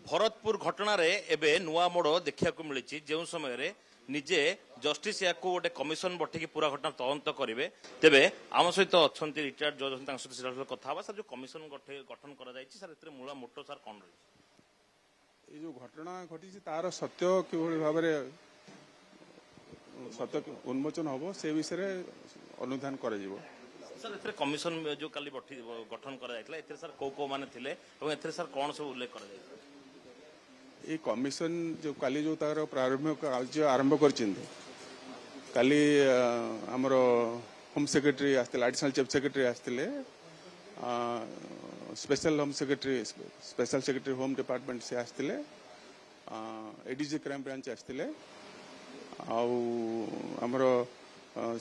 भरतपुर घटना एबे नुआ मोड़ देखा मिली जो समय निजे जस्टिस या गोटे कमिशन बठिकी पूरा घटना तदंत करेंगे तेरे आम सहित अच्छा रिटायर्ड जज सहित कथा सर जो कमिशन गठन कर मूल मोटो सार कौन रही जो घटना घटी तार सत्य कि भाव सत्य उन्मोचन हम से विषय अनुधान कर सर ए कमिशन जो काली गठन कर सर कौ मैंने थे सर कौन सब उल्लेख कर ये कमिशन जो काली जो तार प्रारंभिक कार्य आरंभ कर काली आमर होम सेक्रेटरी आसते एडिशनल चीफ सेक्रेटरी आसते special home secretary special secretary home department से आसते एडीजी क्राइम ब्रांच आसते आमर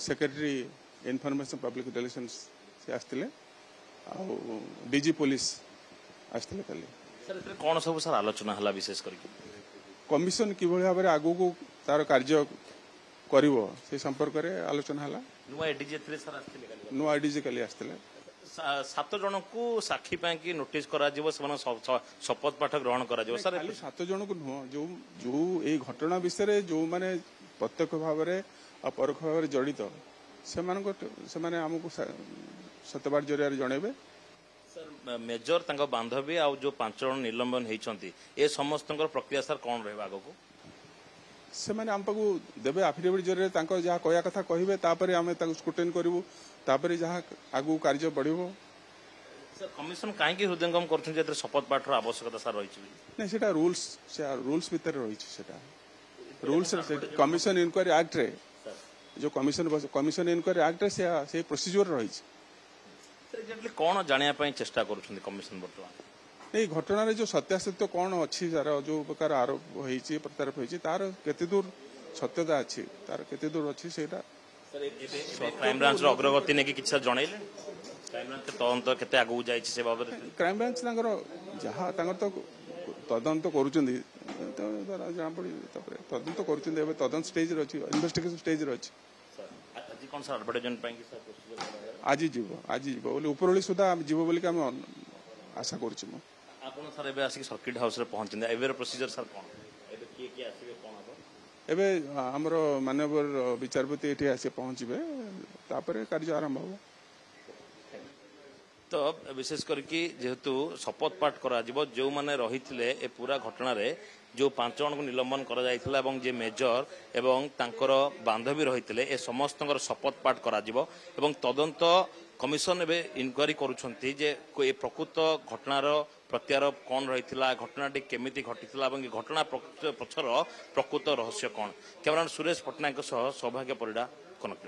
सेक्रेटरी इनफॉरमेशन पब्लिक रिलेशंस से आसते डीजी पुलिस आसते काली सर कौन सब सर आलोचना है विशेष करके कमिशन कि भाव आगु को तार कार्य कर संपर्क में आलोचना है नुआ एडीजी नुआ एडीजी काली आसते 7 जन को साक्षी कि नोटिस करा शपथ पाठ ग्रहण कर 7 जन को नुह जो जो ये घटना विषय जो मैंने प्रत्यक्ष भाव परोक्ष भाव जड़ित से आमको सत्यवाद जरिया जनइबे सर मेजर तंग बांधवी आ जो 5 जन निलंबन होती ए समस्त प्रक्रिया सर कौन रहा आग को से मैंने आम पाक देवे आफिडेविट जरिए जहाँ कहया कथा कहे तापर आम स्क्रुटिन करूँ तापर जहाँ आगू कार्य बढ़ो सर कमिशन कहीं हृदयंगम कर शपथ पाठ आवश्यकता सर रही नहीं से रूल्स भितर रही रूल्स कमिशन इनक्वारी एक्ट रे जो कमिशन इनक्वारी एक्ट रे से प्रोसीजर रही एक्जाक्टली कौन जानापी चेष्टा कर कमिशन बर्तमान ये घटना जो सत्यासत्य कौन अच्छी तार जो प्रकार आरोप होती प्रत्यारोप होती तार केते दूर सत्यता अच्छी तार केते दूर अच्छी से क्राइम ब्रांच अग्रगति नहीं कि जन क्राइम ब्रांच तदंत केते आगू जाइए बाबद क्राइम ब्रांच जहाँ तो तदंत कर जना पड़ी तदंत कर तदंत स्टेज अच्छी इन्वेस्टिगेशन स्टेज अच्छी कौन सर एडवर्टाइजमेंट आज जीव बोले उपरओली सुधा जीव बोली आम आशा कर सर एबे आसिक सर्किट हाउस रे पहुंचते एबे प्रोसीजर सर कौन एबे किए आसीबे कौन हो एबे हमर माननीय विचारपति एठी आसी पहुंचबे तापर कार्य आरंभ हो तो विशेष करके जेहेतु शपथ पाठ करा जो मैंने रही ए पूरा घटना रे जो 5 जन को निलंबन करा जायथिला एवं जे मेजर एवं तांकर बांधवी रही ए समस्त शपथ पाठ करा एवं तदंत कमिशन एवं इनक्वारी करुछंती जे ए प्रकृत घटनार प्रत्यारोप कौन रही घटनाटी केमिति घटी घटना पछर प्रकृत रहस्य कौन कैमरामैन सुरेश पट्टनायक सौभाग्य परिडा कनक।